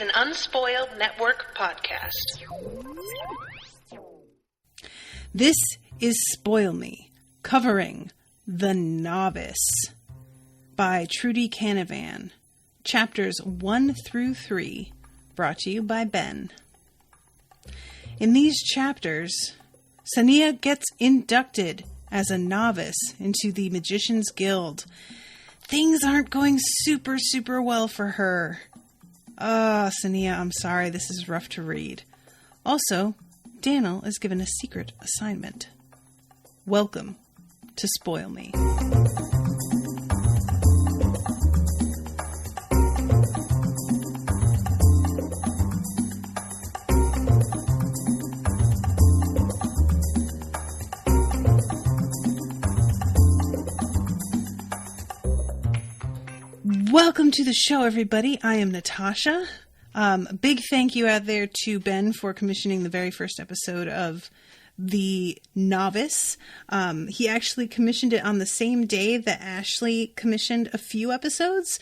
an Unspoiled Network podcast. This is Spoil Me, covering The Novice by Trudi Canavan, chapters 1 through 3, brought to you by Ben. In these chapters, Sonea gets inducted as a novice into the Magician's Guild. Things aren't going super well for her. Sonea, I'm sorry, this is rough to read. Also, Daniel is given a secret assignment. Welcome to Spoil Me. Welcome to the show, everybody. I am Natasha. Big thank you out there to Ben for commissioning the very first episode of The Novice. He actually commissioned it on the same day that Ashley commissioned a few episodes.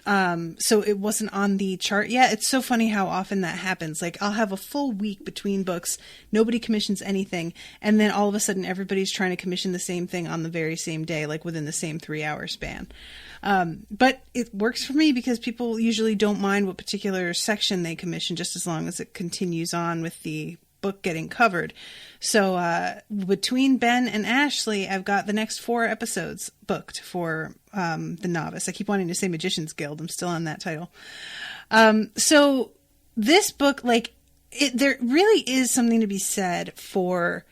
So it wasn't on the chart yet. It's so funny how often that happens. Like, I'll have a full week between books. Nobody commissions anything. And then all of a sudden everybody's trying to commission the same thing on the very same day, like within the same 3-hour span. But it works for me because people usually don't mind what particular section they commission, just as long as it continues on with the book getting covered. So between Ben and Ashley, I've got the next 4 episodes booked for The Novice. I keep wanting to say Magician's Guild. I'm still on that title. So this book, there really is something to be said for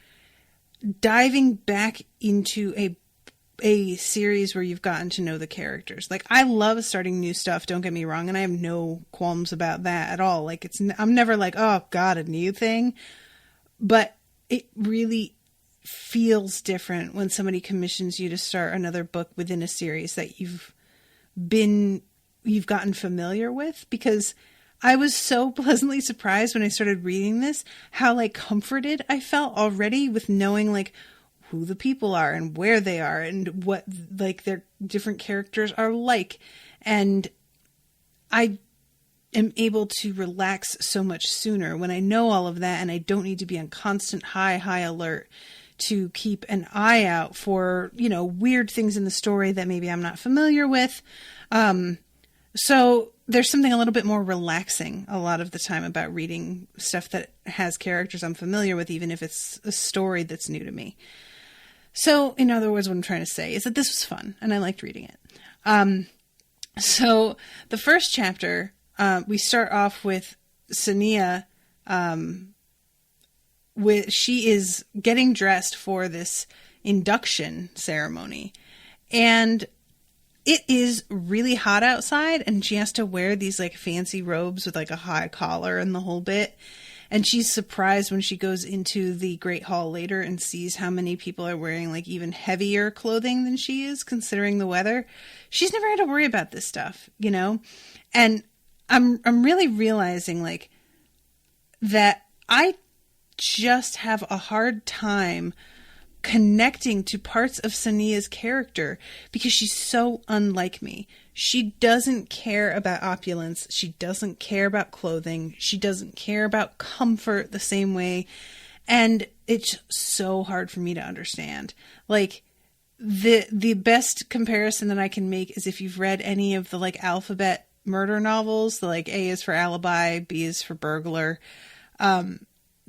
diving back into a series where you've gotten to know the characters. Like, I love starting new stuff, don't get me wrong, and I have no qualms about that at all. Like, I'm never like, oh god, a new thing. But it really feels different when somebody commissions you to start another book within a series that you've gotten familiar with, because I was so pleasantly surprised when I started reading this, how comforted I felt already with knowing who the people are and where they are and what their different characters are like. And I am able to relax so much sooner when I know all of that, and I don't need to be on constant high alert to keep an eye out for, weird things in the story that maybe I'm not familiar with. So there's something a little bit more relaxing a lot of the time about reading stuff that has characters I'm familiar with, even if it's a story that's new to me. So, in other words, what I'm trying to say is that this was fun, and I liked reading it. So, the first chapter, we start off with Sonea, she is getting dressed for this induction ceremony, and it is really hot outside, and she has to wear these, fancy robes with, a high collar and the whole bit. And she's surprised when she goes into the Great Hall later and sees how many people are wearing even heavier clothing than she is, considering the weather. She's never had to worry about this stuff, And I'm really realizing that I just have a hard time connecting to parts of Sonea's character because she's so unlike me. She doesn't care about opulence. She doesn't care about clothing. She doesn't care about comfort the same way. And it's so hard for me to understand. The best comparison that I can make is if you've read any of the alphabet murder novels, A is for alibi, B is for burglar.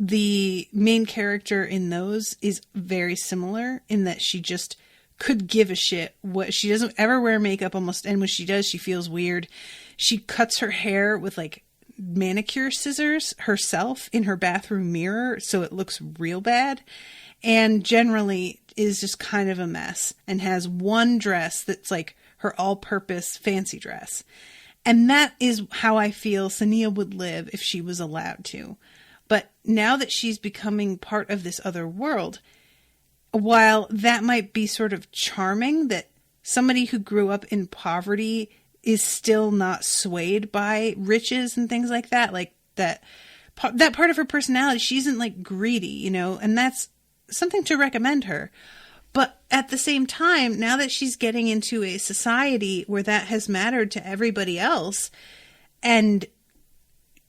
The main character in those is very similar in that she just could give a shit. She doesn't ever wear makeup almost, and when she does, she feels weird. She cuts her hair with manicure scissors herself in her bathroom mirror, so it looks real bad, and generally is just kind of a mess and has one dress that's her all-purpose fancy dress. And that is how I feel Sonea would live if she was allowed to. But now that she's becoming part of this other world, while that might be sort of charming that somebody who grew up in poverty is still not swayed by riches and things like that, that part of her personality, she isn't greedy, and that's something to recommend her. But at the same time, now that she's getting into a society where that has mattered to everybody else, and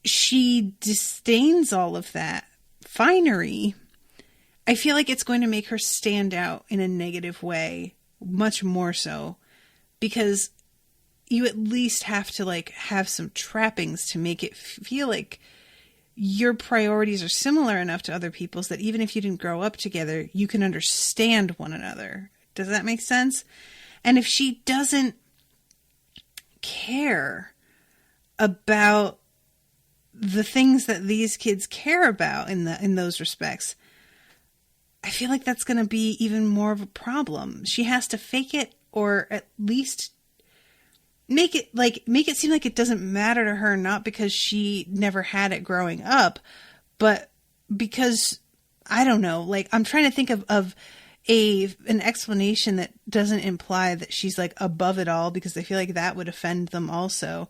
she disdains all of that finery, I feel like it's going to make her stand out in a negative way, much more so, because you at least have to like have some trappings to make it feel like your priorities are similar enough to other people's that even if you didn't grow up together, you can understand one another. Does that make sense? And if she doesn't care about the things that these kids care about in those respects, I feel like that's going to be even more of a problem. She has to fake it, or at least make it seem like it doesn't matter to her, not because she never had it growing up, but because, I don't know, like I'm trying to think of an explanation that doesn't imply that she's like above it all, because I feel like that would offend them also.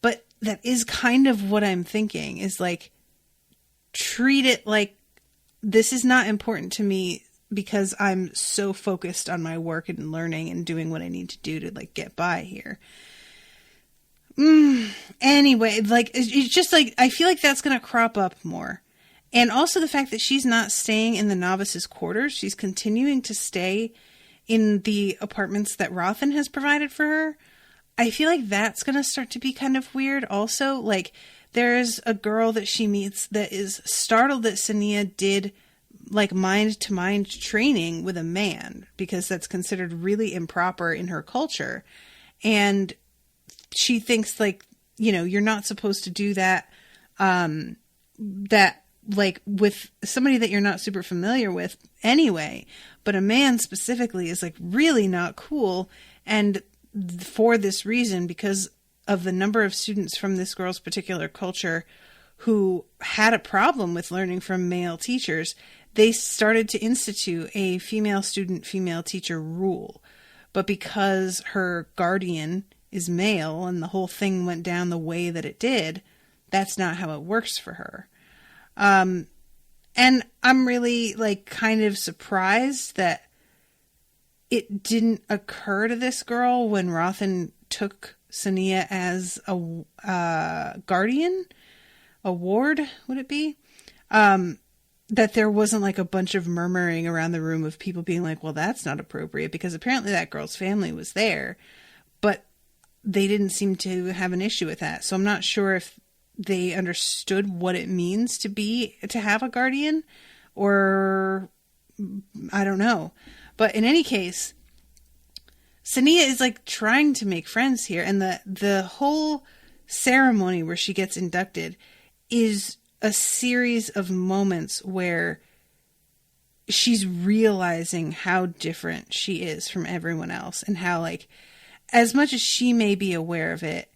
But that is kind of what I'm thinking, is like, treat it like this is not important to me because I'm so focused on my work and learning and doing what I need to do to like get by here. Anyway, like, it's just like, I feel like that's going to crop up more. And also the fact that she's not staying in the novice's quarters. She's continuing to stay in the apartments that Rothan has provided for her. I feel like that's going to start to be kind of weird also. Like, there's a girl that she meets that is startled that Sonea did like mind-to-mind training with a man, because that's considered really improper in her culture. And she thinks like, you know, you're not supposed to do that, that like with somebody that you're not super familiar with anyway, but a man specifically is like really not cool. And for this reason, because of the number of students from this girl's particular culture who had a problem with learning from male teachers, they started to institute a female student, female teacher rule. But because her guardian is male and the whole thing went down the way that it did, that's not how it works for her. And I'm really like kind of surprised that it didn't occur to this girl when Rothan took Sonea as a guardian, a ward, would it be? That there wasn't like a bunch of murmuring around the room of people being like, well, that's not appropriate, because apparently that girl's family was there, but they didn't seem to have an issue with that. So I'm not sure if they understood what it means to have a guardian, or I don't know. But in any case, Sonea is like trying to make friends here. And the whole ceremony where she gets inducted is a series of moments where she's realizing how different she is from everyone else, and how, like, as much as she may be aware of it,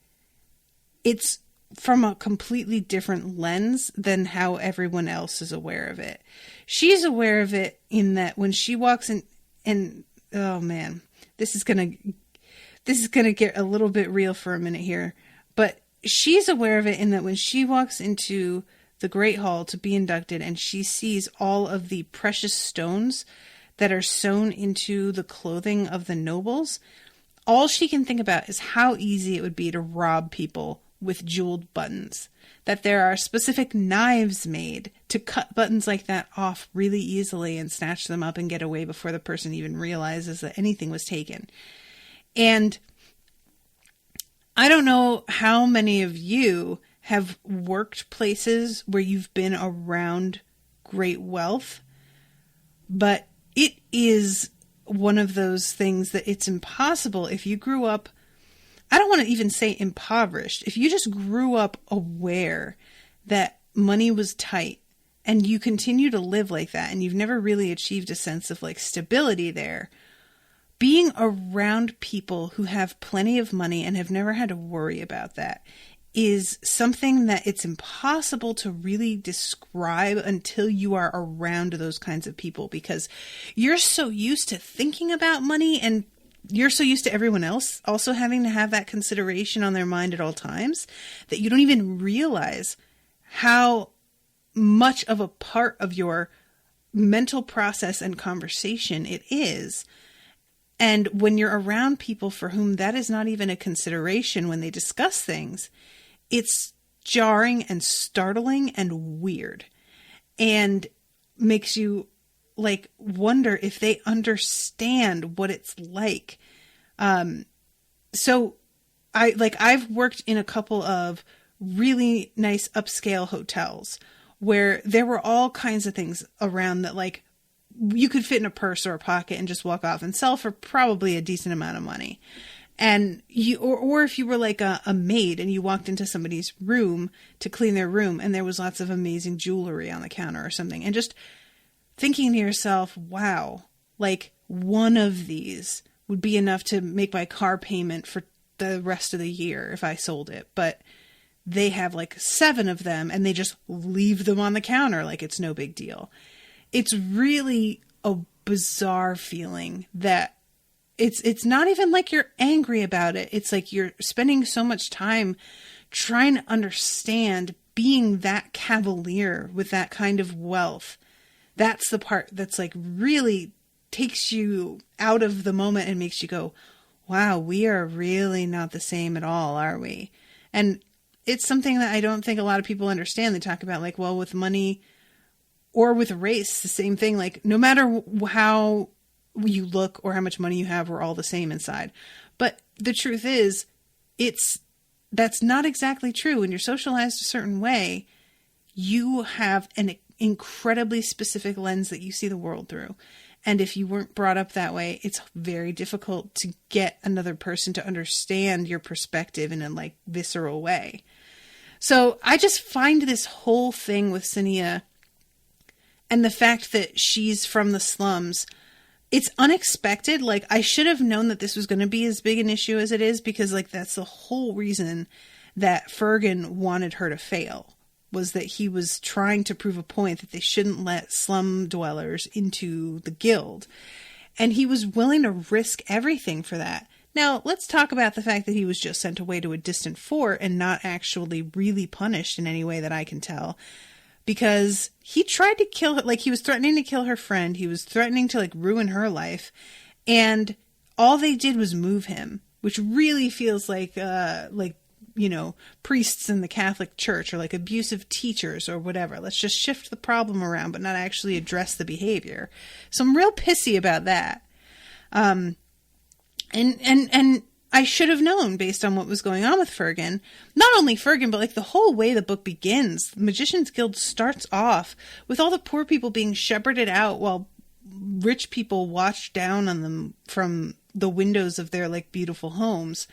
it's from a completely different lens than how everyone else is aware of it. She's aware of it in that when she walks in, and oh man, this is gonna get a little bit real for a minute here, but she's aware of it in that when she walks into the Great Hall to be inducted and she sees all of the precious stones that are sewn into the clothing of the nobles, all she can think about is how easy it would be to rob people with jeweled buttons. That there are specific knives made to cut buttons like that off really easily and snatch them up and get away before the person even realizes that anything was taken. And I don't know how many of you have worked places where you've been around great wealth, but it is one of those things that it's impossible if you grew up, I don't want to even say impoverished, if you just grew up aware that money was tight and you continue to live like that and you've never really achieved a sense of like stability there, being around people who have plenty of money and have never had to worry about that is something that it's impossible to really describe until you are around those kinds of people, because you're so used to thinking about money and you're so used to everyone else also having to have that consideration on their mind at all times that you don't even realize how much of a part of your mental process and conversation it is. And when you're around people for whom that is not even a consideration when they discuss things, it's jarring and startling and weird, and makes you like wonder if they understand what it's like. So I've worked in a couple of really nice upscale hotels where there were all kinds of things around that like you could fit in a purse or a pocket and just walk off and sell for probably a decent amount of money. And or if you were like a maid and you walked into somebody's room to clean their room and there was lots of amazing jewelry on the counter or something, and just thinking to yourself, wow, like one of these would be enough to make my car payment for the rest of the year if I sold it. But they have like 7 of them and they just leave them on the counter like it's no big deal. It's really a bizarre feeling that it's not even like you're angry about it. It's like you're spending so much time trying to understand being that cavalier with that kind of wealth. That's the part that's like really takes you out of the moment and makes you go, wow, we are really not the same at all, are we? And it's something that I don't think a lot of people understand. They talk about like, well, with money or with race, the same thing. Like no matter how you look or how much money you have, we're all the same inside. But the truth is, that's not exactly true. When you're socialized a certain way, you have an incredibly specific lens that you see the world through. And if you weren't brought up that way, it's very difficult to get another person to understand your perspective in a like visceral way. So I just find this whole thing with Sonea and the fact that she's from the slums, it's unexpected. Like I should have known that this was going to be as big an issue as it is, because like that's the whole reason that Fergun wanted her to fail, was that he was trying to prove a point that they shouldn't let slum dwellers into the guild. And he was willing to risk everything for that. Now, let's talk about the fact that he was just sent away to a distant fort and not actually really punished in any way that I can tell. Because he tried to kill her, like he was threatening to kill her friend. He was threatening to like ruin her life. And all they did was move him, which really feels like, you know, priests in the Catholic Church or like abusive teachers or whatever. Let's just shift the problem around, but not actually address the behavior. So I'm real pissy about that. And I should have known based on what was going on with Fergun. Not only Fergun, but like the whole way the book begins. The Magician's Guild starts off with all the poor people being shepherded out while rich people watch down on them from the windows of their like beautiful homes.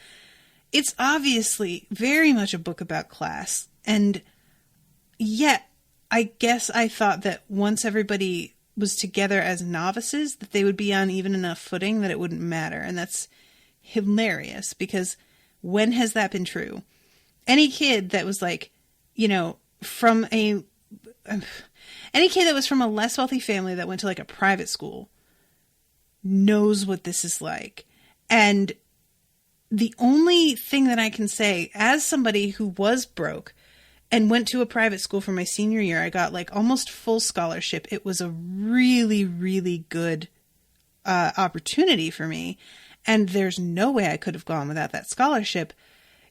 It's obviously very much a book about class. And yet, I guess I thought that once everybody was together as novices, that they would be on even enough footing that it wouldn't matter. And that's hilarious, because when has that been true? Any kid that was like, you know, any kid that was from a less wealthy family that went to like a private school knows what this is like. And the only thing that I can say, as somebody who was broke and went to a private school for my senior year, I got like almost full scholarship. It was a really, really good opportunity for me. And there's no way I could have gone without that scholarship.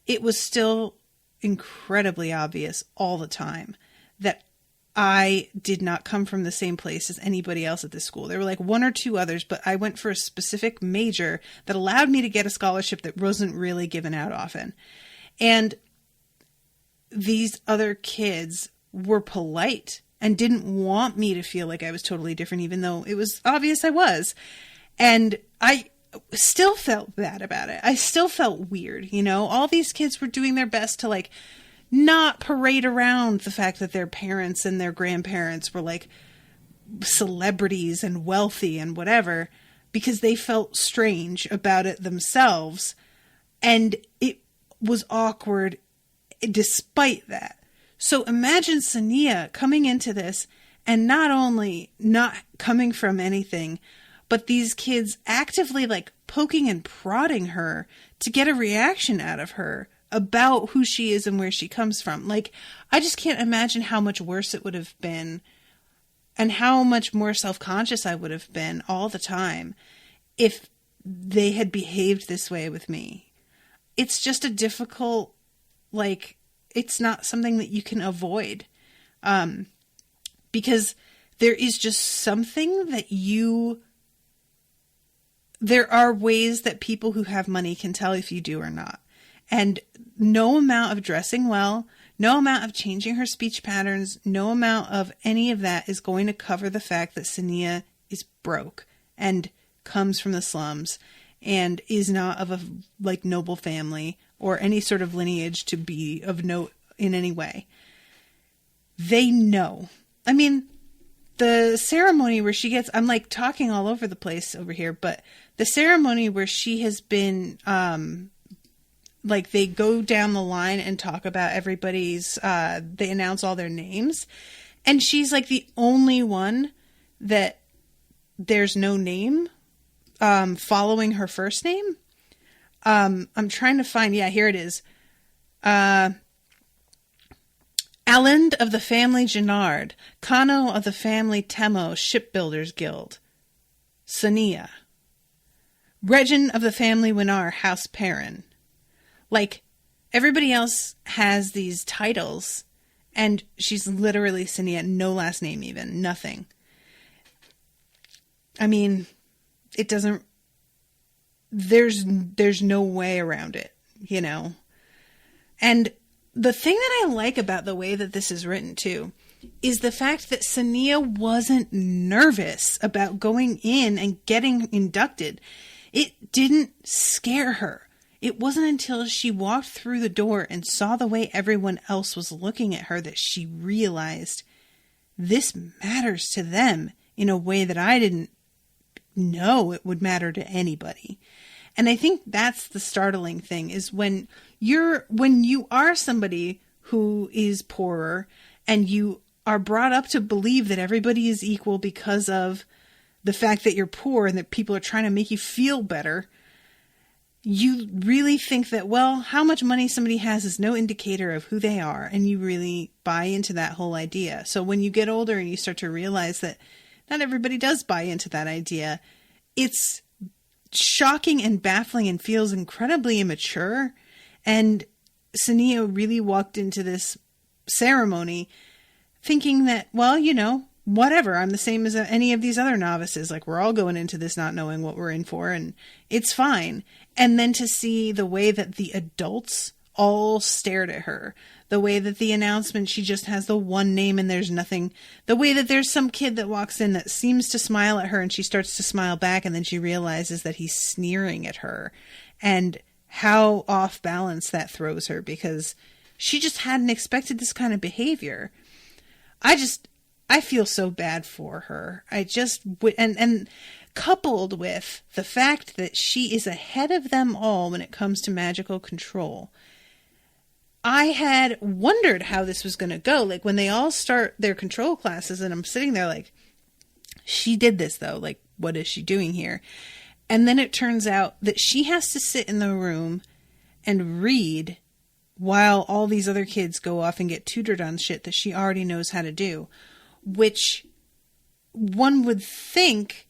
It was still incredibly obvious all the time that I did not come from the same place as anybody else at this school. There were like 1 or 2 others, but I went for a specific major that allowed me to get a scholarship that wasn't really given out often. And these other kids were polite and didn't want me to feel like I was totally different, even though it was obvious I was. And I still felt bad about it. I still felt weird, you know? All these kids were doing their best to like not parade around the fact that their parents and their grandparents were like celebrities and wealthy and whatever, because they felt strange about it themselves. And it was awkward despite that. So imagine Sonea coming into this and not only not coming from anything, but these kids actively like poking and prodding her to get a reaction out of her about who she is and where she comes from. Like, I just can't imagine how much worse it would have been and how much more self-conscious I would have been all the time if they had behaved this way with me. It's just a difficult, like, it's not something that you can avoid. Because there is just something that there are ways that people who have money can tell if you do or not. And no amount of dressing well, no amount of changing her speech patterns, no amount of any of that is going to cover the fact that Sonea is broke and comes from the slums and is not of a noble family or any sort of lineage to be of note in any way. They know. I mean, the ceremony where she gets, I'm talking all over the place over here, but the ceremony where she has been, they go down the line and talk about everybody's, they announce all their names. And she's the only one that there's no name, following her first name. I'm trying to find, here it is. Aland of the family Gennard, Kano of the family Temo, Shipbuilders Guild, Sonea, Regin of the family Winar, House Perrin. Everybody else has these titles, and she's literally Sonea, no last name even, nothing. I mean, it doesn't, there's no way around it, And the thing that I like about the way that this is written too, is the fact that Sonea wasn't nervous about going in and getting inducted. It didn't scare her. It wasn't until she walked through the door and saw the way everyone else was looking at her that she realized this matters to them in a way that I didn't know it would matter to anybody. And I think that's the startling thing, is when you are somebody who is poorer and you are brought up to believe that everybody is equal because of the fact that you're poor and that people are trying to make you feel better, you really think that, well, how much money somebody has is no indicator of who they are, and you really buy into that whole idea. So when you get older and you start to realize that not everybody does buy into that idea, it's shocking and baffling and feels incredibly immature. And Sonea really walked into this ceremony thinking that, well, whatever, I'm the same as any of these other novices. We're all going into this not knowing what we're in for, and it's fine. And then to see the way that the adults all stared at her, the way that the announcement, she just has the one name and there's nothing, the way that there's some kid that walks in that seems to smile at her and she starts to smile back, and then she realizes that he's sneering at her, and how off balance that throws her, because she just hadn't expected this kind of behavior. I feel so bad for her. And coupled with the fact that she is ahead of them all when it comes to magical control, I had wondered how this was going to go. When they all start their control classes, and I'm sitting there she did this though. What is she doing here? And then it turns out that she has to sit in the room and read while all these other kids go off and get tutored on shit that she already knows how to do, which one would think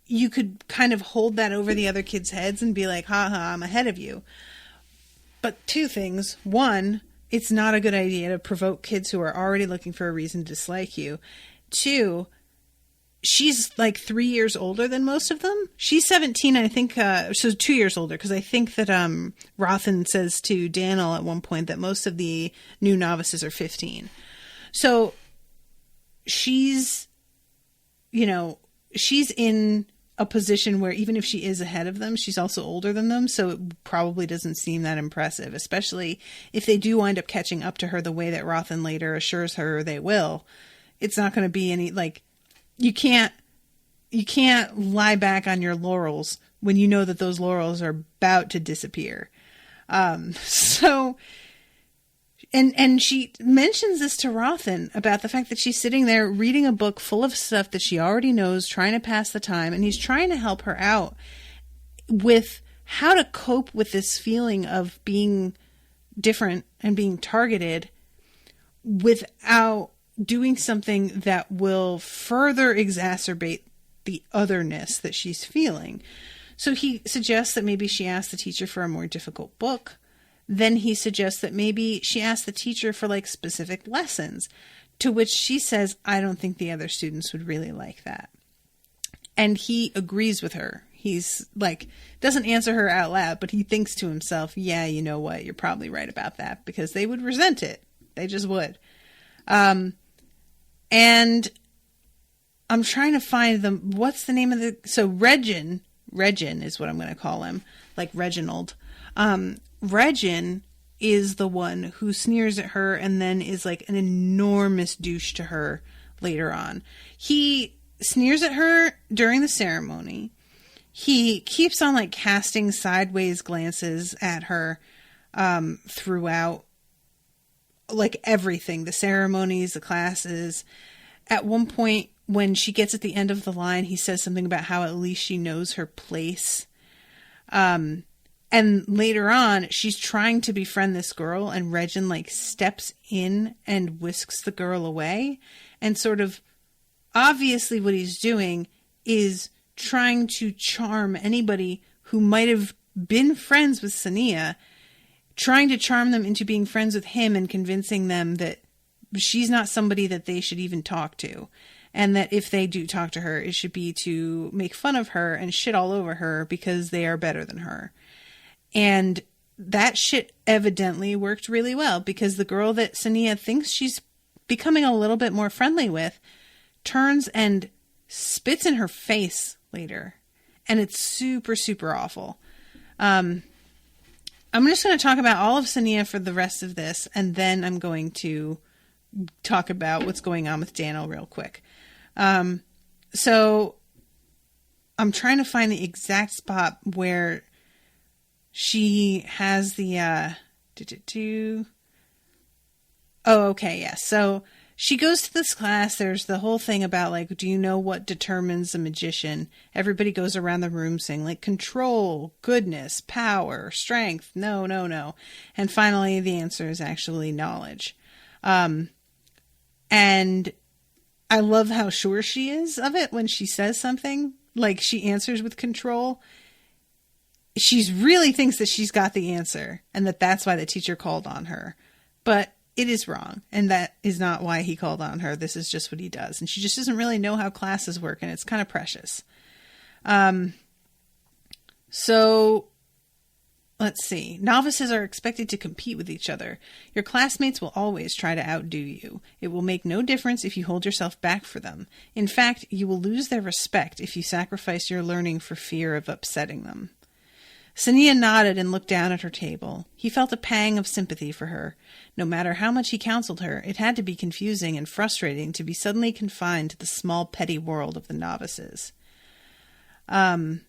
you could kind of hold that over the other kids' heads and be like, haha, I'm ahead of you. But two things. One, it's not a good idea to provoke kids who are already looking for a reason to dislike you. Two, she's 3 years older than most of them. She's 17, I think, so 2 years older, because I think that Rothan says to Daniel at one point that most of the new novices are 15. So she's in a position where even if she is ahead of them, she's also older than them. So it probably doesn't seem that impressive, especially if they do wind up catching up to her the way that Rothan later assures her they will. It's not going to be any, you can't lie back on your laurels when you know that those laurels are about to disappear. And she mentions this to Rothan about the fact that she's sitting there reading a book full of stuff that she already knows, trying to pass the time, and he's trying to help her out with how to cope with this feeling of being different and being targeted without doing something that will further exacerbate the otherness that she's feeling. So he suggests that maybe she asks the teacher for a more difficult book, then he suggests that maybe she asked the teacher for like specific lessons, to which she says, I don't think the other students would really like that. And he agrees with her. He's like, doesn't answer her out loud, but he thinks to himself, yeah, you know what? You're probably right about that, because they would resent it. They just would. And I'm trying to find them. What's the name of the, so Regin is what I'm going to call him, like Reginald. Regin is the one who sneers at her and then is like an enormous douche to her later on. He sneers at her during the ceremony. He keeps on like casting sideways glances at her throughout like everything, the ceremonies, the classes. At one point, when she gets at the end of the line, he says something about how at least she knows her place. And later on, she's trying to befriend this girl, and Regin like steps in and whisks the girl away. And sort of obviously what he's doing is trying to charm anybody who might have been friends with Sonea, trying to charm them into being friends with him and convincing them that she's not somebody that they should even talk to. And that if they do talk to her, it should be to make fun of her and shit all over her because they are better than her. And that shit evidently worked really well, because the girl that Sonea thinks she's becoming a little bit more friendly with turns and spits in her face later. And it's super, super awful. I'm just going to talk about all of Sonea for the rest of this, and then I'm going to talk about what's going on with Daniel real quick. So I'm trying to find the exact spot where she has the, oh, okay. Yeah. So she goes to this class. There's the whole thing about like, do you know what determines a magician? Everybody goes around the room saying like control, goodness, power, strength. No, no, no. And finally the answer is actually knowledge. And I love how sure she is of it when she says something. Like she answers with control. She really thinks that she's got the answer and that that's why the teacher called on her. But it is wrong. And that is not why he called on her. This is just what he does. And she just doesn't really know how classes work. And it's kind of precious. So let's see. Novices are expected to compete with each other. Your classmates will always try to outdo you. It will make no difference if you hold yourself back for them. In fact, you will lose their respect if you sacrifice your learning for fear of upsetting them. Sonea nodded and looked down at her table. He felt a pang of sympathy for her. No matter how much he counseled her, it had to be confusing and frustrating to be suddenly confined to the small, petty world of the novices. And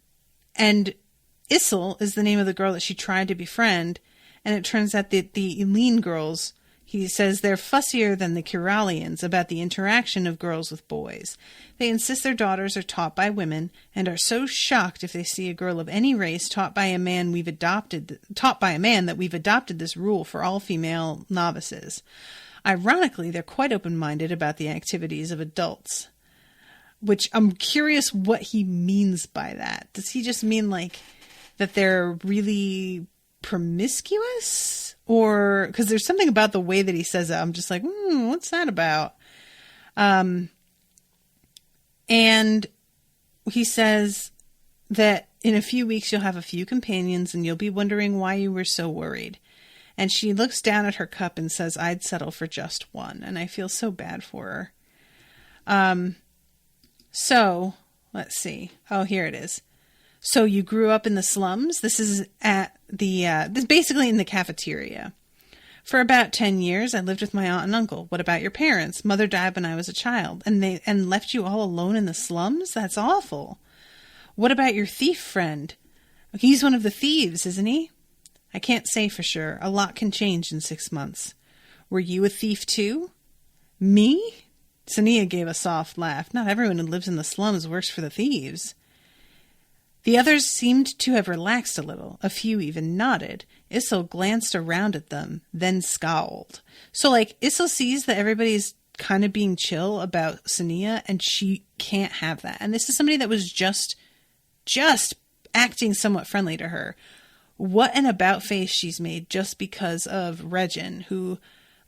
Issel is the name of the girl that she tried to befriend, and it turns out that the Eileen girls, he says they're fussier than the Kiralians about the interaction of girls with boys. They insist their daughters are taught by women, and are so shocked if they see a girl of any race taught by a man that we've adopted this rule for all female novices. Ironically, they're quite open-minded about the activities of adults. Which I'm curious what he means by that. Does he just mean like that they're really promiscuous? Or because there's something about the way that he says it, I'm just like, what's that about? And he says that in a few weeks you'll have a few companions and you'll be wondering why you were so worried. And she looks down at her cup and says, I'd settle for just one. And I feel so bad for her. So let's see. Oh, here it is. So you grew up in the slums? This is at this basically in the cafeteria. For about 10 years, I lived with my aunt and uncle. What about your parents? Mother died when I was a child, and left you all alone in the slums? That's awful. What about your thief friend? He's one of the thieves, isn't he? I can't say for sure. A lot can change in 6 months. Were you a thief too? Me? Sonea gave a soft laugh. Not everyone who lives in the slums works for the thieves. The others seemed to have relaxed a little. A few even nodded. Issel glanced around at them, then scowled. So, like, Issel sees that everybody's kind of being chill about Sonea, and she can't have that. And this is somebody that was just acting somewhat friendly to her. What an about face she's made just because of Regin, who,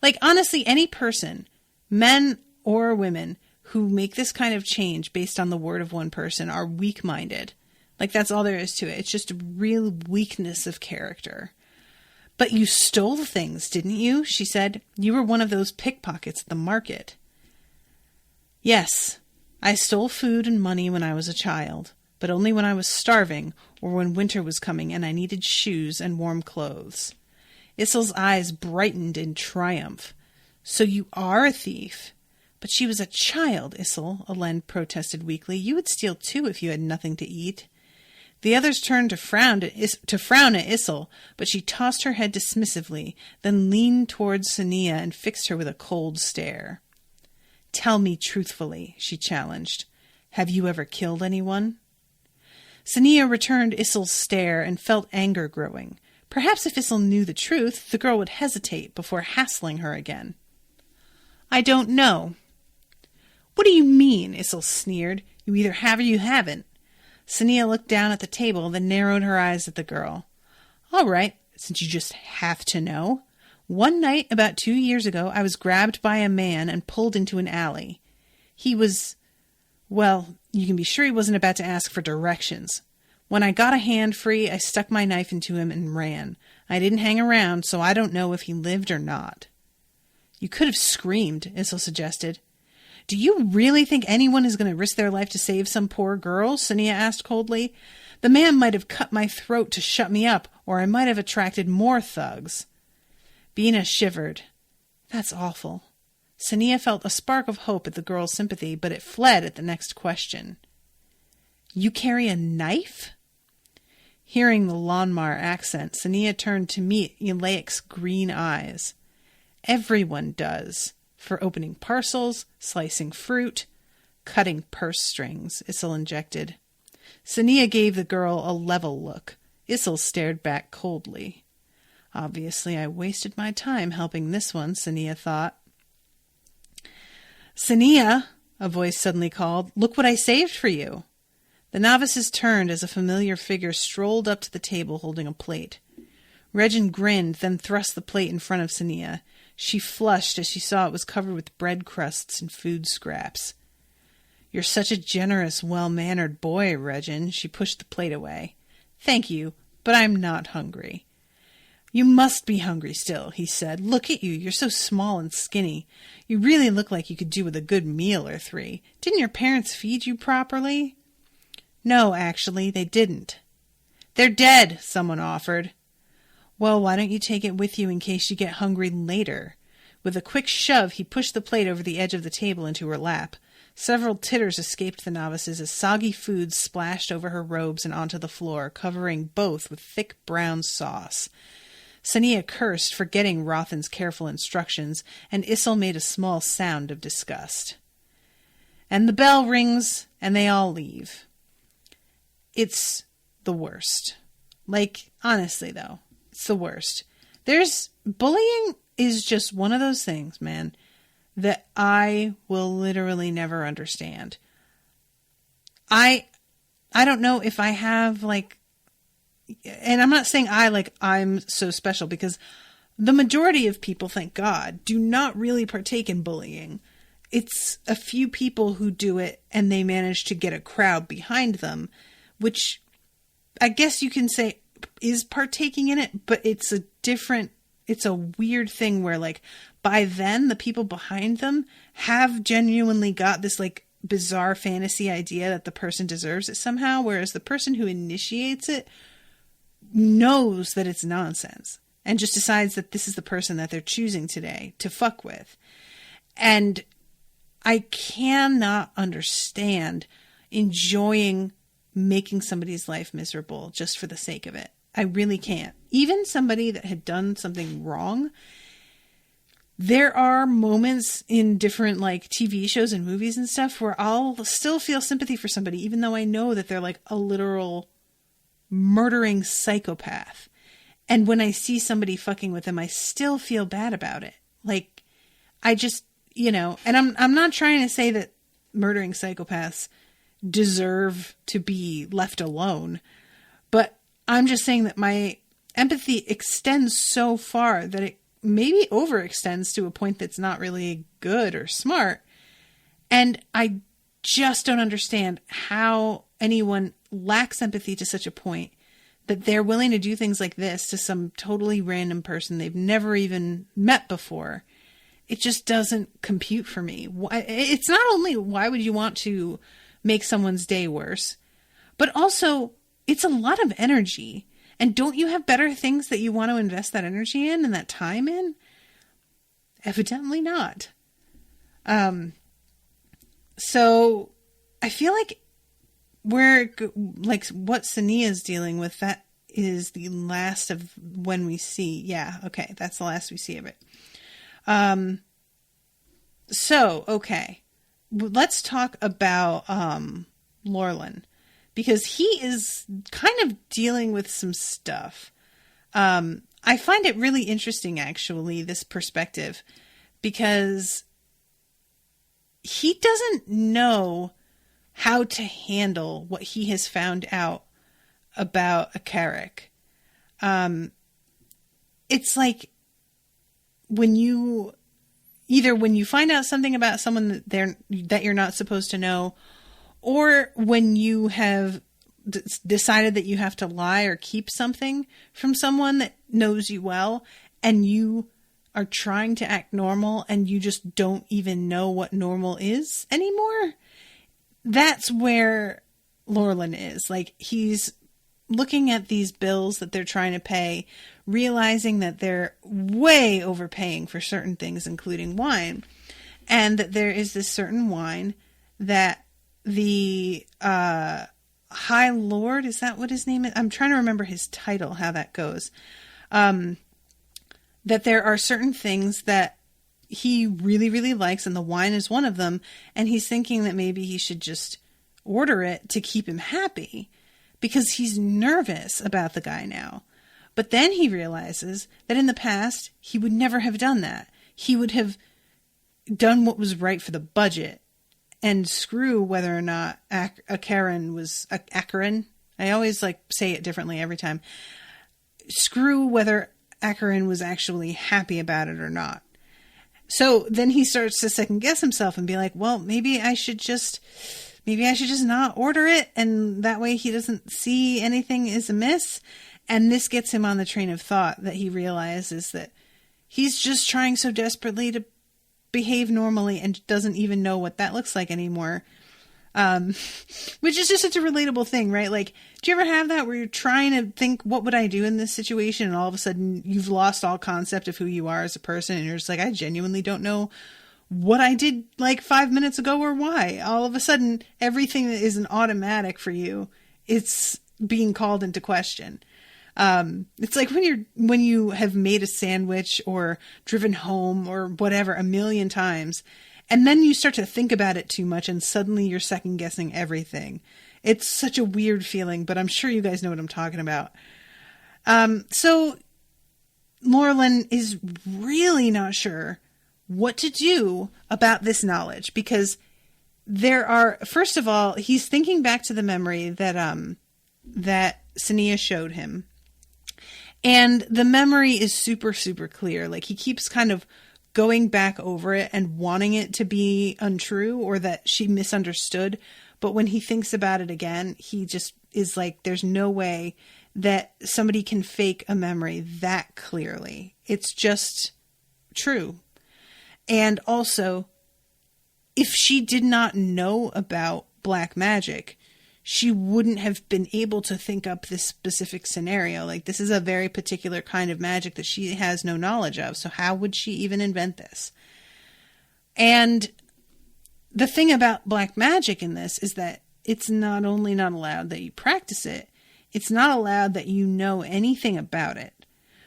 like, honestly, any person, men or women, who make this kind of change based on the word of one person are weak-minded. Like, that's all there is to it. It's just a real weakness of character. But you stole things, didn't you? She said. You were one of those pickpockets at the market. Yes, I stole food and money when I was a child, but only when I was starving or when winter was coming and I needed shoes and warm clothes. Issel's eyes brightened in triumph. So you are a thief. But she was a child, Issel, Alen protested weakly. You would steal too if you had nothing to eat. The others turned to frown at Issel, but she tossed her head dismissively, then leaned towards Sonea and fixed her with a cold stare. Tell me truthfully, she challenged. Have you ever killed anyone? Sonea returned Issel's stare and felt anger growing. Perhaps if Issel knew the truth, the girl would hesitate before hassling her again. I don't know. What do you mean? Issel sneered. You either have or you haven't. Sonea looked down at the table, then narrowed her eyes at the girl. All right, since you just have to know. One night, about 2 years ago, I was grabbed by a man and pulled into an alley. He was... well, you can be sure he wasn't about to ask for directions. When I got a hand free, I stuck my knife into him and ran. I didn't hang around, so I don't know if he lived or not. You could have screamed, Issel suggested. Do you really think anyone is going to risk their life to save some poor girl? Sonea asked coldly. The man might have cut my throat to shut me up, or I might have attracted more thugs. Bina shivered. That's awful. Sonea felt a spark of hope at the girl's sympathy, but it fled at the next question. You carry a knife? Hearing the Lonmar accent, Sonea turned to meet Elaic's green eyes. Everyone does. For opening parcels, slicing fruit, cutting purse strings, Issel injected. Sonea gave the girl a level look. Issel stared back coldly. Obviously, I wasted my time helping this one, Sonea thought. Sonea, a voice suddenly called, look what I saved for you. The novices turned as a familiar figure strolled up to the table holding a plate. Regin grinned, then thrust the plate in front of Sonea. She flushed as she saw it was covered with bread crusts and food scraps. You're such a generous, well-mannered boy, Regin. She pushed the plate away. Thank you, but I'm not hungry. You must be hungry still, he said. Look at you. You're so small and skinny. You really look like you could do with a good meal or 3. Didn't your parents feed you properly? No, actually, they didn't. They're dead, someone offered. Well, why don't you take it with you in case you get hungry later? With a quick shove, he pushed the plate over the edge of the table into her lap. Several titters escaped the novices as soggy food splashed over her robes and onto the floor, covering both with thick brown sauce. Sonea cursed, forgetting Rothan's careful instructions, and Issel made a small sound of disgust. And the bell rings, and they all leave. It's the worst. Like, honestly, though. It's the worst. Bullying is just one of those things, man, that I will literally never understand. I don't know if I have, like, and I'm not saying I'm so special, because the majority of people, thank God, do not really partake in bullying. It's a few people who do it and they manage to get a crowd behind them, which I guess you can say is partaking in it, but it's a weird thing where, like, by then the people behind them have genuinely got this, like, bizarre fantasy idea that the person deserves it somehow, whereas the person who initiates it knows that it's nonsense and just decides that this is the person that they're choosing today to fuck with. And I cannot understand enjoying making somebody's life miserable just for the sake of it. I really can't. Even somebody that had done something wrong, there are moments in different, like, TV shows and movies and stuff where I'll still feel sympathy for somebody, even though I know that they're, like, a literal murdering psychopath. And when I see somebody fucking with them, I still feel bad about it. Like, I just, and I'm not trying to say that murdering psychopaths deserve to be left alone, but I'm just saying that my empathy extends so far that it maybe overextends to a point that's not really good or smart. And I just don't understand how anyone lacks empathy to such a point that they're willing to do things like this to some totally random person they've never even met before. It just doesn't compute for me. It's not only why would you want to make someone's day worse, but also it's a lot of energy. And don't you have better things that you want to invest that energy in and that time in? Evidently not. So I feel like what Sonea is dealing with, that is the last of when we see. Yeah, okay, that's the last we see of it. Okay, let's talk about Lorlan, because he is kind of dealing with some stuff. I find it really interesting, actually, this perspective, because he doesn't know how to handle what he has found out about a Carrick. It's like when you find out something about someone that you're not supposed to know, or when you have decided that you have to lie or keep something from someone that knows you well, and you are trying to act normal and you just don't even know what normal is anymore. That's where Lorlan is. Like, he's looking at these bills that they're trying to pay, realizing that they're way overpaying for certain things, including wine, and that there is this certain wine that the High Lord, is that what his name is? I'm trying to remember his title, how that goes. That there are certain things that he really, really likes, and the wine is one of them, and he's thinking that maybe he should just order it to keep him happy, because he's nervous about the guy now. But then he realizes that in the past, he would never have done that. He would have done what was right for the budget, and screw whether or not Acheron was Acheron. I always say it differently every time. Screw whether Acheron was actually happy about it or not. So then he starts to second guess himself and be like, well, maybe I should just not order it, and that way he doesn't see anything is amiss. And this gets him on the train of thought that he realizes that he's just trying so desperately to behave normally and doesn't even know what that looks like anymore. Which is just such a relatable thing, right? Like, do you ever have that where you're trying to think, what would I do in this situation? And all of a sudden you've lost all concept of who you are as a person. And you're just like, I genuinely don't know what I did 5 minutes ago or why. All of a sudden, everything that is an automatic for you, it's being called into question. It's like when you have made a sandwich or driven home or whatever a million times, and then you start to think about it too much and suddenly you're second guessing everything. It's such a weird feeling, but I'm sure you guys know what I'm talking about. So Lorlan is really not sure what to do about this knowledge, because first of all, he's thinking back to the memory that Sonea showed him. And the memory is super, super clear. Like, he keeps kind of going back over it and wanting it to be untrue or that she misunderstood. But when he thinks about it again, he just is like, there's no way that somebody can fake a memory that clearly. It's just true. And also, if she did not know about black magic, she wouldn't have been able to think up this specific scenario. Like, this is a very particular kind of magic that she has no knowledge of. So how would she even invent this? And the thing about black magic in this is that it's not only not allowed that you practice it, it's not allowed that you know anything about it.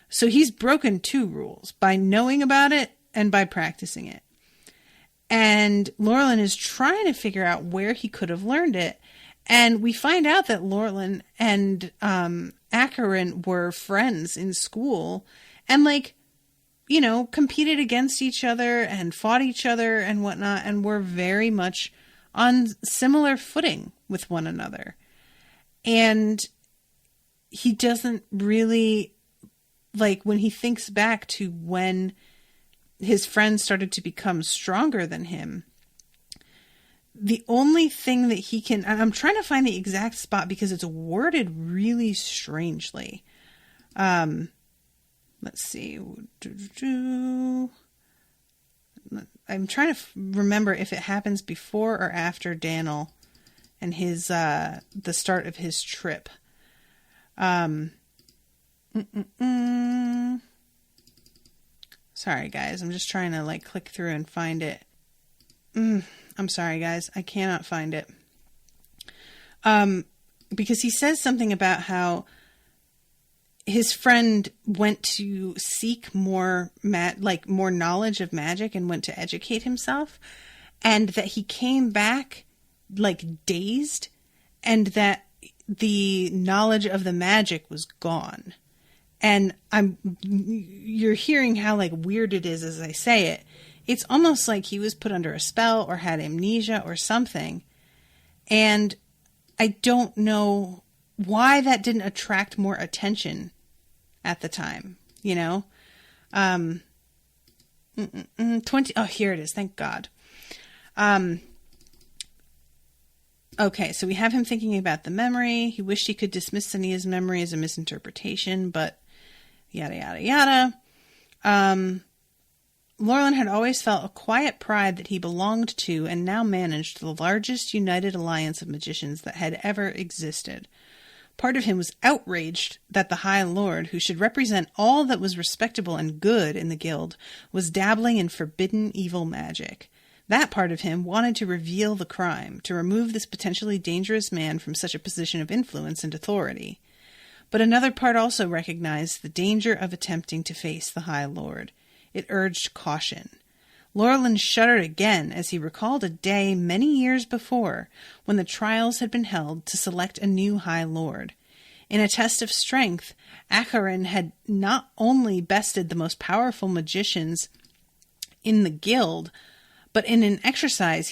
So he's broken two rules, by knowing about it and by practicing it. And Lorlan is trying to figure out where he could have learned it. And we find out that Lorlan and Acheron were friends in school and, competed against each other and fought each other and whatnot, and were very much on similar footing with one another. And he doesn't really like, when he thinks back to when his friends started to become stronger than him, the only thing that he can... I'm trying to find the exact spot because it's worded really strangely. Let's see. I'm trying to remember if it happens before or after Daniel and his the start of his trip. Sorry, guys. I'm just trying to like click through and find it. I'm sorry, guys. I cannot find it. Because he says something about how his friend went to seek more more knowledge of magic and went to educate himself, and that he came back like dazed, and that the knowledge of the magic was gone. And you're hearing how like weird it is as I say it. It's almost like he was put under a spell or had amnesia or something. And I don't know why that didn't attract more attention at the time, you know? 20. Oh, here it is. Thank God. Okay, so we have him thinking about the memory. He wished he could dismiss Sonea's memory as a misinterpretation, but yada, yada, yada. Laurelin had always felt a quiet pride that he belonged to and now managed the largest united alliance of magicians that had ever existed. Part of him was outraged that the High Lord, who should represent all that was respectable and good in the guild, was dabbling in forbidden evil magic. That part of him wanted to reveal the crime, to remove this potentially dangerous man from such a position of influence and authority. But another part also recognized the danger of attempting to face the High Lord. It urged caution. Laurelin shuddered again as he recalled a day many years before when the trials had been held to select a new High Lord. In a test of strength, Acheron had not only bested the most powerful magicians in the guild, but in an exercise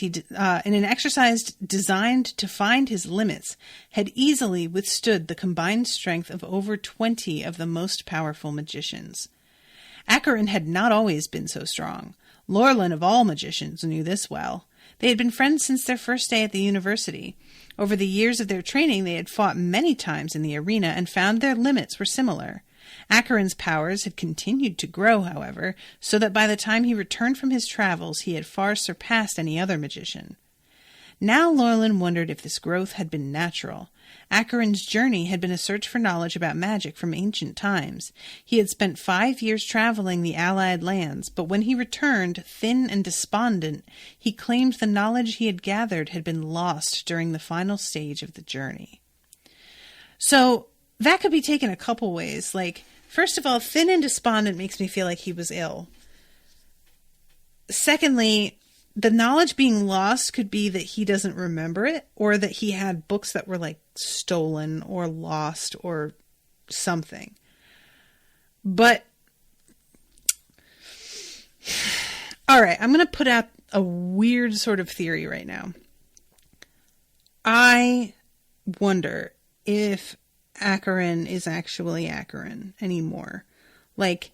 designed to find his limits, had easily withstood the combined strength of over 20 of the most powerful magicians. Acheron had not always been so strong. Laurelin, of all magicians, knew this well. They had been friends since their first day at the university. Over the years of their training, they had fought many times in the arena and found their limits were similar. Acheron's powers had continued to grow, however, so that by the time he returned from his travels, he had far surpassed any other magician. Now Laurelin wondered if this growth had been natural. Acheron's journey had been a search for knowledge about magic from ancient times. He had spent 5 years traveling the allied lands, but when he returned, thin and despondent, he claimed the knowledge he had gathered had been lost during the final stage of the journey. So that could be taken a couple ways. Like, first of all, thin and despondent makes me feel like he was ill. Secondly, the knowledge being lost could be that he doesn't remember it, or that he had books that were like stolen or lost or something. But, all right, I'm going to put out a weird sort of theory right now. I wonder if Acheron is actually Acheron anymore. Like,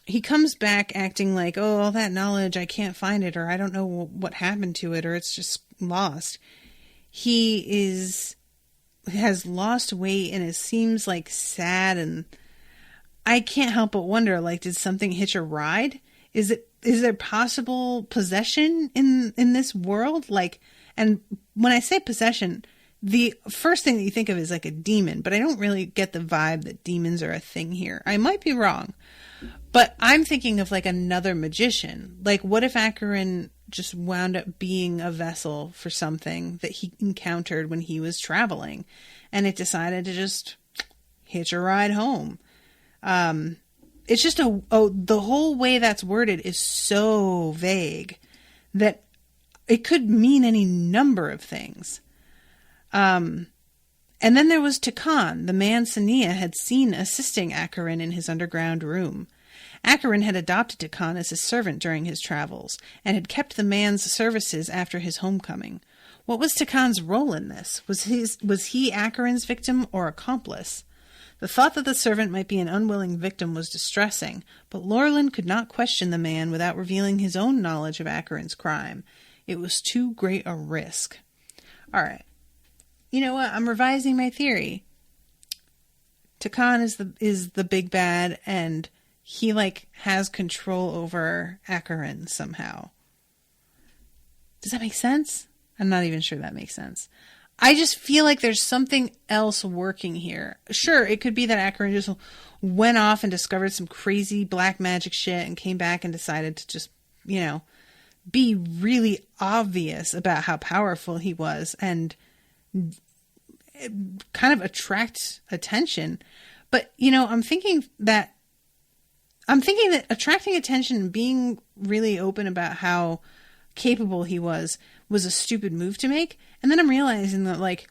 he comes back acting like, oh, all that knowledge, I can't find it, or I don't know what happened to it, or it's just lost. He has lost weight and it seems like sad, and I can't help but wonder, like, did something hitch a ride? Is there possible possession in this world? Like, and when I say possession, the first thing that you think of is like a demon, but I don't really get the vibe that demons are a thing here. I might be wrong. But I'm thinking of like another magician. Like, what if Acheron just wound up being a vessel for something that he encountered when he was traveling, and it decided to just hitch a ride home? It's just the whole way that's worded is so vague that it could mean any number of things. And then there was Takan, the man Sonea had seen assisting Acheron in his underground room. Acheron had adopted Takan as his servant during his travels, and had kept the man's services after his homecoming. What was Takan's role in this? Was he Acheron's victim or accomplice? The thought that the servant might be an unwilling victim was distressing, but Lorelin could not question the man without revealing his own knowledge of Acheron's crime. It was too great a risk. All right. You know what? I'm revising my theory. Takan is the big bad, and he, like, has control over Acheron somehow. Does that make sense? I'm not even sure that makes sense. I just feel like there's something else working here. Sure, it could be that Acheron just went off and discovered some crazy black magic shit and came back and decided to just, you know, be really obvious about how powerful he was and kind of attract attention. But, you know, I'm thinking that attracting attention and being really open about how capable he was a stupid move to make. And then I'm realizing that, like,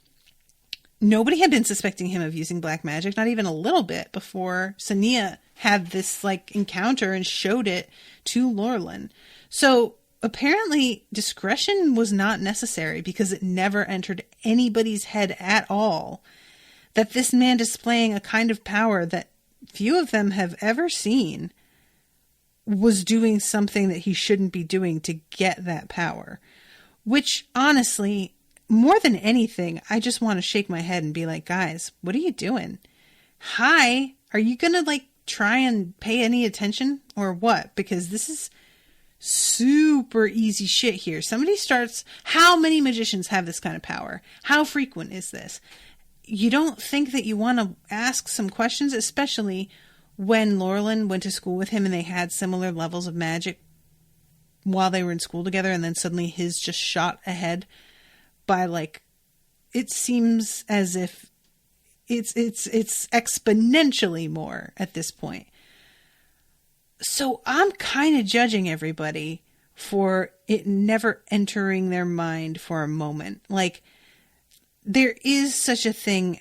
nobody had been suspecting him of using black magic, not even a little bit, before Sonea had this, like, encounter and showed it to Lorelin. So apparently discretion was not necessary, because it never entered anybody's head at all that this man displaying a kind of power that few of them have ever seen was doing something that he shouldn't be doing to get that power. Which, honestly, more than anything, I just want to shake my head and be like, guys, what are you doing? Hi, are you going to, like, try and pay any attention or what? Because this is super easy shit here. Somebody starts, how many magicians have this kind of power? How frequent is this? You don't think that you want to ask some questions, especially when Lorelin went to school with him and they had similar levels of magic while they were in school together, and then suddenly his just shot ahead by, like, it seems as if it's exponentially more at this point. So I'm kind of judging everybody for it never entering their mind for a moment. Like, there is such a thing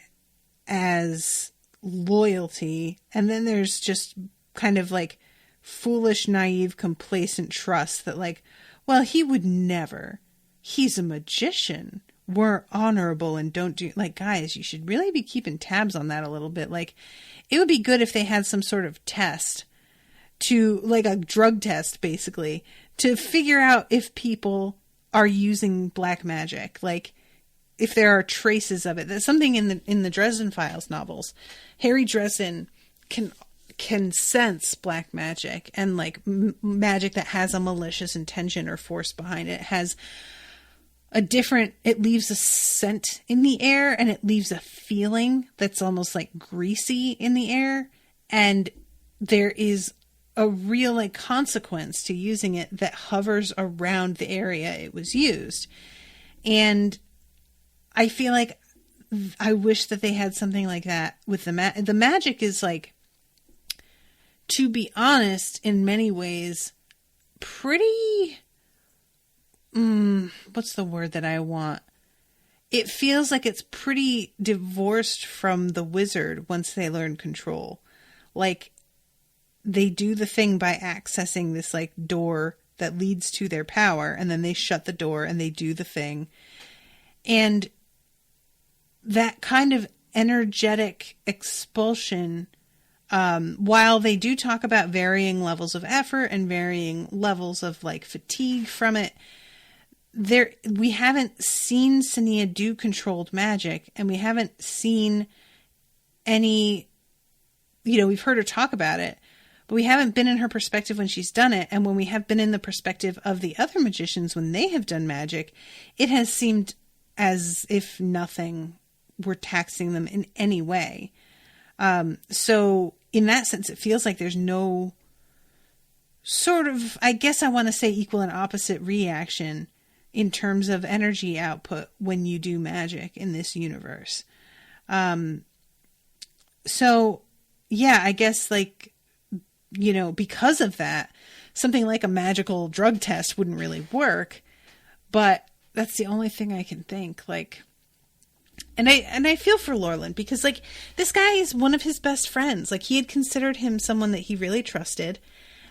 as loyalty, and then there's just kind of, like, foolish, naive, complacent trust that, like, well, he would never. He's a magician. We're honorable and don't do... Like, guys, you should really be keeping tabs on that a little bit. Like, it would be good if they had some sort of test to, like, a drug test, basically, to figure out if people are using black magic. Like, if there are traces of it. That's something in the Dresden Files novels. Harry Dresden can sense black magic, and, like, magic that has a malicious intention or force behind it. It has a different, it leaves a scent in the air, and it leaves a feeling that's almost like greasy in the air. And there is a real, like, consequence to using it that hovers around the area it was used. And I feel like I wish that they had something like that with the magic is, like, to be honest, in many ways, pretty, what's the word that I want? It feels like it's pretty divorced from the wizard once they learn control. Like, they do the thing by accessing this, like, door that leads to their power, and then they shut the door and they do the thing. And that kind of energetic expulsion, while they do talk about varying levels of effort and varying levels of, like, fatigue from it, we haven't seen Sonea do controlled magic, and we haven't seen any, you know, we've heard her talk about it, but we haven't been in her perspective when she's done it. And when we have been in the perspective of the other magicians when they have done magic, it has seemed as if nothing were taxing them in any way. So in that sense, it feels like there's no sort of, I guess I want to say, equal and opposite reaction in terms of energy output when you do magic in this universe. So yeah, I guess, like, you know, because of that, something like a magical drug test wouldn't really work, but that's the only thing I can think. Like, and I feel for Lorelin, because, like, this guy is one of his best friends. Like, he had considered him someone that he really trusted.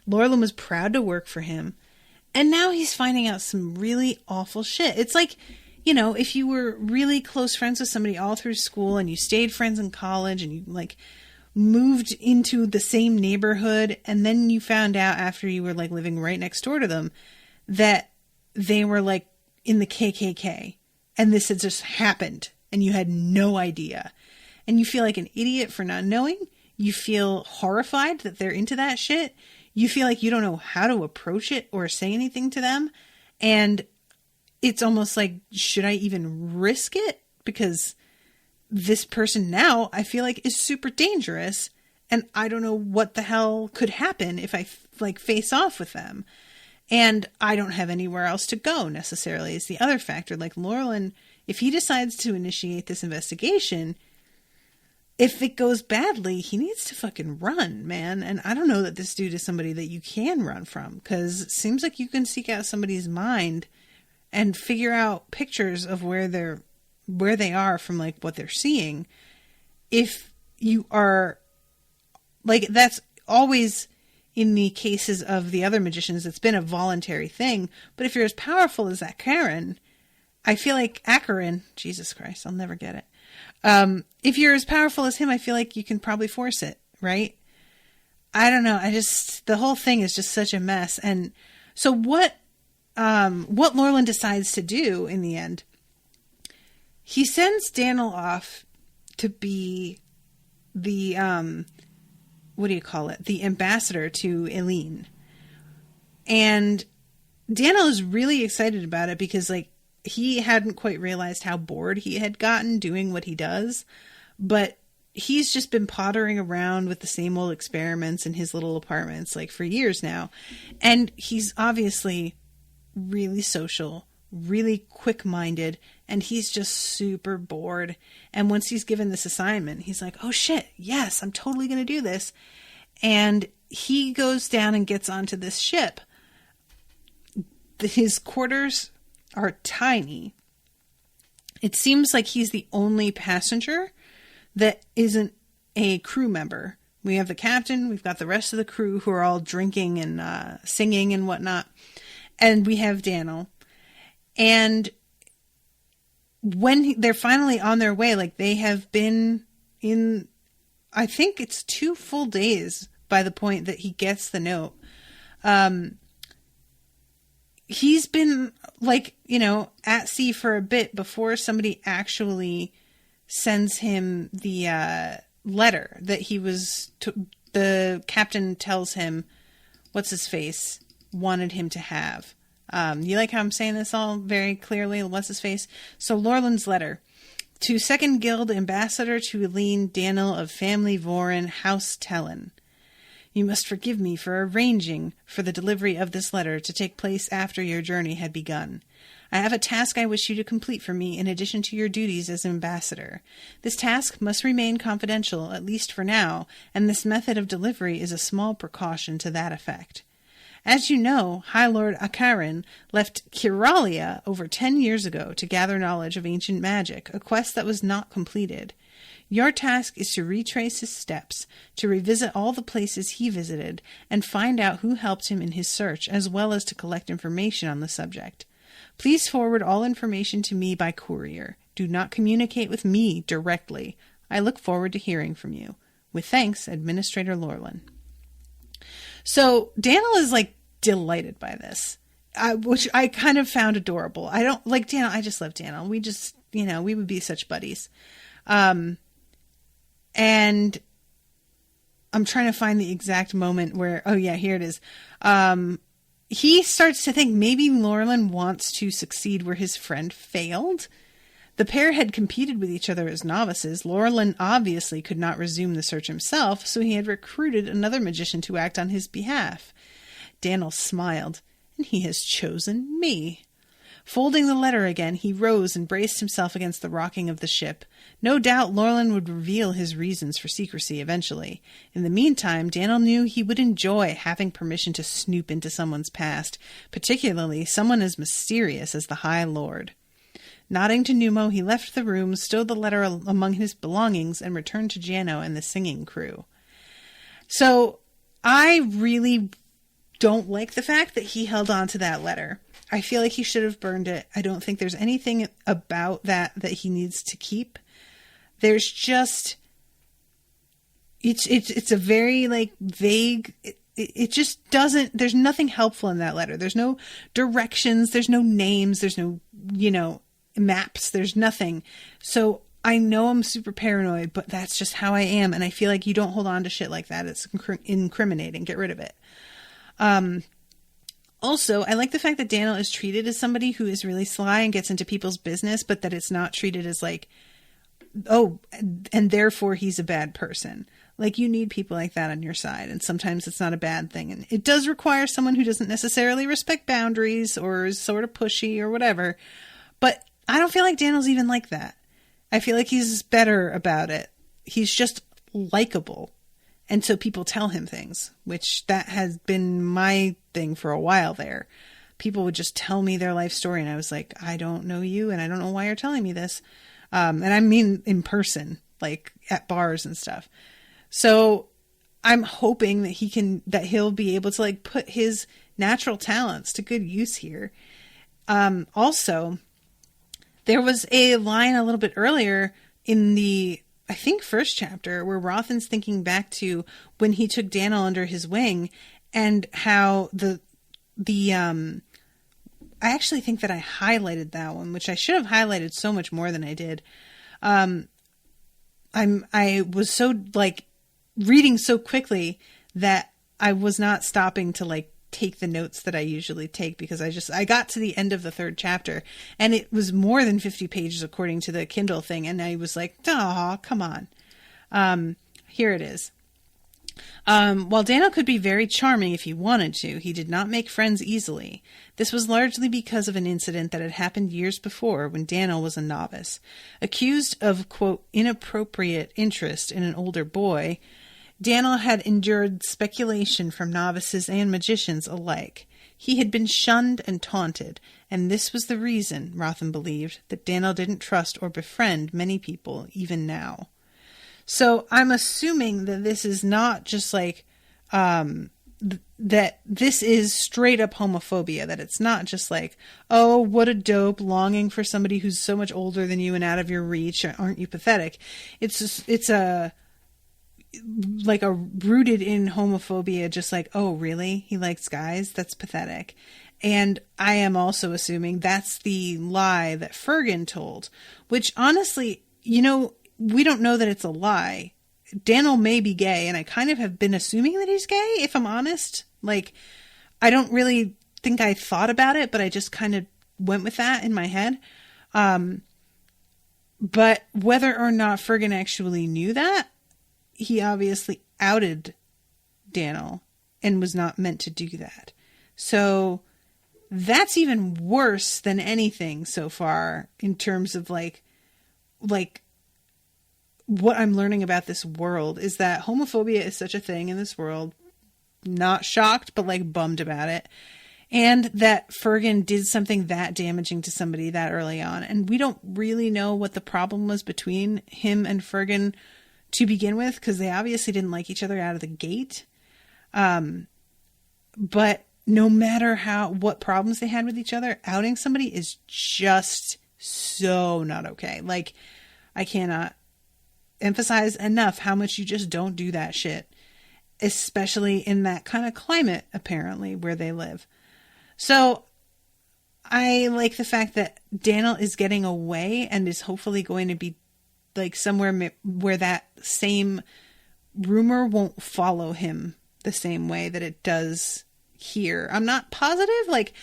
Lorelin was proud to work for him. And now he's finding out some really awful shit. It's like, you know, if you were really close friends with somebody all through school and you stayed friends in college and you, like, moved into the same neighborhood, and then you found out after you were like living right next door to them that they were like in the KKK, and this had just happened and you had no idea, and you feel like an idiot for not knowing. You feel horrified that they're into that shit. You feel like you don't know how to approach it or say anything to them, and it's almost like, should I even risk it? Because this person now, I feel like, is super dangerous, and I don't know what the hell could happen if I like face off with them. And I don't have anywhere else to go necessarily is the other factor. Like Laurelin, if he decides to initiate this investigation, if it goes badly, he needs to fucking run, man. And I don't know that this dude is somebody that you can run from, because it seems like you can seek out somebody's mind and figure out pictures of where they are from like what they're seeing. If you are like, that's always in the cases of the other magicians, it's been a voluntary thing. But if you're as powerful as that Karen, I feel like Acheron, Jesus Christ, I'll never get it. If you're as powerful as him, I feel like you can probably force it, right? I don't know. The whole thing is just such a mess. And so what Laurelin decides to do in the end, he sends Daniel off to be the, what do you call it? The ambassador to Eileen. And Daniel is really excited about it because like he hadn't quite realized how bored he had gotten doing what he does, but he's just been pottering around with the same old experiments in his little apartments like for years now. And he's obviously really social, really quick-minded, and he's just super bored. And once he's given this assignment, he's like, oh shit, yes, I'm totally going to do this. And he goes down and gets onto this ship. His quarters are tiny. It seems like he's the only passenger that isn't a crew member. We have the captain, we've got the rest of the crew who are all drinking and singing and whatnot. And we have Daniel. And when they're finally on their way, like they have been in, I think it's 2 full days by the point that he gets the note. He's been like, you know, at sea for a bit before somebody actually sends him the letter that he was, the captain tells him, what's his face, wanted him to have. You like how I'm saying this all very clearly? What's his face? So Laurelin's letter. To 2nd Guild Ambassador to Eileen, Daniel of Family Voren, House Tellin. You must forgive me for arranging for the delivery of this letter to take place after your journey had begun. I have a task I wish you to complete for me in addition to your duties as ambassador. This task must remain confidential, at least for now, and this method of delivery is a small precaution to that effect. As you know, High Lord Acheron left Kiralia over 10 years ago to gather knowledge of ancient magic, a quest that was not completed. Your task is to retrace his steps, to revisit all the places he visited, and find out who helped him in his search, as well as to collect information on the subject. Please forward all information to me by courier. Do not communicate with me directly. I look forward to hearing from you. With thanks, Administrator Laurelin. So Daniel is like delighted by this, which I kind of found adorable. I don't like Daniel. I just love Daniel. We just, you know, we would be such buddies. And I'm trying to find the exact moment where, oh yeah, here it is. He starts to think maybe Laurelin wants to succeed where his friend failed. The pair had competed with each other as novices. Laurelin obviously could not resume the search himself, so he had recruited another magician to act on his behalf. Daniel smiled, and he has chosen me. Folding the letter again, he rose and braced himself against the rocking of the ship. No doubt Laurelin would reveal his reasons for secrecy eventually. In the meantime, Daniel knew he would enjoy having permission to snoop into someone's past, particularly someone as mysterious as the High Lord. Nodding to Numo, he left the room, stowed the letter among his belongings, and returned to Jano and the singing crew. So, I really don't like the fact that he held on to that letter. I feel like he should have burned it. I don't think there's anything about that he needs to keep. There's just, it's a very like vague. It just doesn't. There's nothing helpful in that letter. There's no directions. There's no names. There's no maps. There's nothing. So I know I'm super paranoid, but that's just how I am. And I feel like you don't hold on to shit like that. It's incriminating. Get rid of it. Also, I like the fact that Daniel is treated as somebody who is really sly and gets into people's business, but that it's not treated as like, oh, and therefore he's a bad person. Like, you need people like that on your side, and sometimes it's not a bad thing. And it does require someone who doesn't necessarily respect boundaries or is sort of pushy or whatever. But I don't feel like Daniel's even like that. I feel like he's better about it. He's just likable. And so people tell him things, which that has been my thing for a while there. People would just tell me their life story, and I was like, I don't know you, and I don't know why you're telling me this. And I mean in person, like at bars and stuff. So I'm hoping that he'll be able to like put his natural talents to good use here. Also, there was a line a little bit earlier in the, I think, first chapter where Rothan's thinking back to when he took Daniel under his wing and how I actually think that I highlighted that one, which I should have highlighted so much more than I did. I was so like reading so quickly that I was not stopping to like take the notes that I usually take, because I got to the end of the third chapter and it was more than 50 pages according to the Kindle thing. And I was like, oh, come on. Here it is. While Daniel could be very charming if he wanted to, he did not make friends easily. This was largely because of an incident that had happened years before when Daniel was a novice. Accused of, quote, inappropriate interest in an older boy, Daniel had endured speculation from novices and magicians alike. He had been shunned and taunted, and this was the reason, Rothan believed, that Daniel didn't trust or befriend many people even now. So I'm assuming that this is not just like, that this is straight up homophobia, that it's not just like, oh, what a dope, longing for somebody who's so much older than you and out of your reach, aren't you pathetic? It's rooted in homophobia, just like, oh, really? He likes guys? That's pathetic. And I am also assuming that's the lie that Fergun told, which honestly, we don't know that it's a lie. Daniel may be gay, and I kind of have been assuming that he's gay, if I'm honest. Like, I don't really think I thought about it, but I just kind of went with that in my head. But whether or not Fergun actually knew that, he obviously outed Daniel and was not meant to do that. So that's even worse than anything so far in terms of like what I'm learning about this world is that homophobia is such a thing in this world. Not shocked, but like bummed about it. And that Fergun did something that damaging to somebody that early on. And we don't really know what the problem was between him and Fergun to begin with, because they obviously didn't like each other out of the gate. But no matter what problems they had with each other, outing somebody is just so not okay. Like, I cannot emphasize enough how much you just don't do that shit, especially in that kind of climate, apparently, where they live. So I like the fact that Daniel is getting away and is hopefully going to be like somewhere where that same rumor won't follow him the same way that it does here. I'm not positive. Like,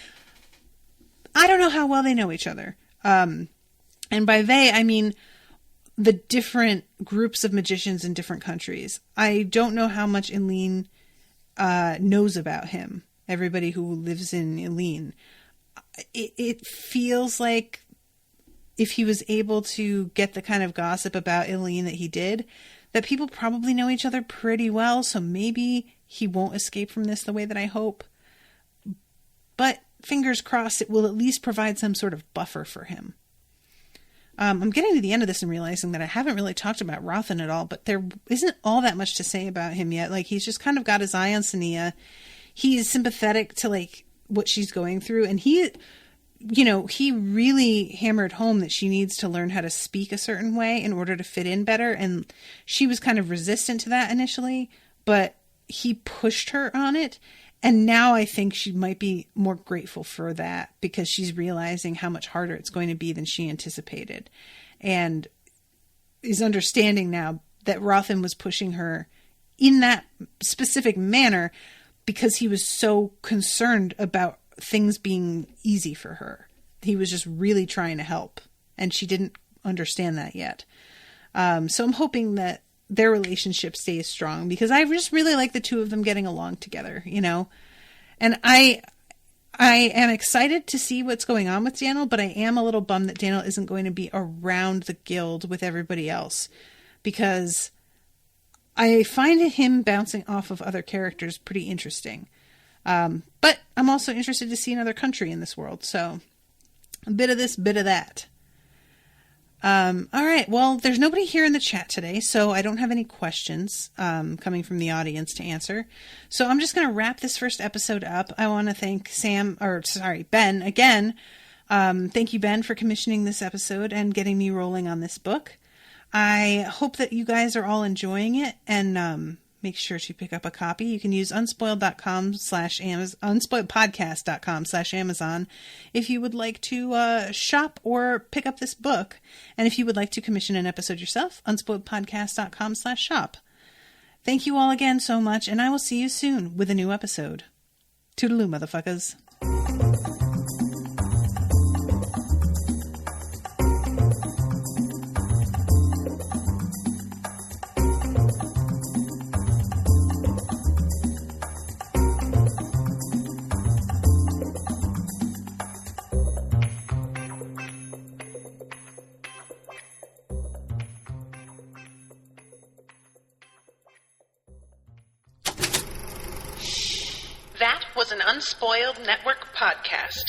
I don't know how well they know each other. And by they, I mean the different groups of magicians in different countries. I don't know how much Eileen knows about him. Everybody who lives in Eileen. It feels like if he was able to get the kind of gossip about Eileen that he did, that people probably know each other pretty well, so maybe he won't escape from this the way that I hope. But fingers crossed, it will at least provide some sort of buffer for him. I'm getting to the end of this and realizing that I haven't really talked about Rothan at all, but there isn't all that much to say about him yet. Like, he's just kind of got his eye on Sonea. He is sympathetic to like what she's going through, and he he really hammered home that she needs to learn how to speak a certain way in order to fit in better. And she was kind of resistant to that initially, but he pushed her on it. And now I think she might be more grateful for that because she's realizing how much harder it's going to be than she anticipated. And is understanding now that Rothan was pushing her in that specific manner because he was so concerned about things being easy for her. He was just really trying to help, and she didn't understand that yet. So I'm hoping that their relationship stays strong because I just really like the two of them getting along together, And I am excited to see what's going on with Daniel, but I am a little bummed that Daniel isn't going to be around the guild with everybody else because I find him bouncing off of other characters pretty interesting. But I'm also interested to see another country in this world. So a bit of this, bit of that. All right. Well, there's nobody here in the chat today, so I don't have any questions coming from the audience to answer. So I'm just going to wrap this first episode up. I want to thank Ben again. Thank you, Ben, for commissioning this episode and getting me rolling on this book. I hope that you guys are all enjoying it and make sure to pick up a copy. You can use unspoiledpodcast.com/Amazon if you would like to shop or pick up this book. And if you would like to commission an episode yourself, unspoiledpodcast.com/shop. Thank you all again so much, and I will see you soon with a new episode. Toodaloo, motherfuckers. That was an Unspoiled Network podcast.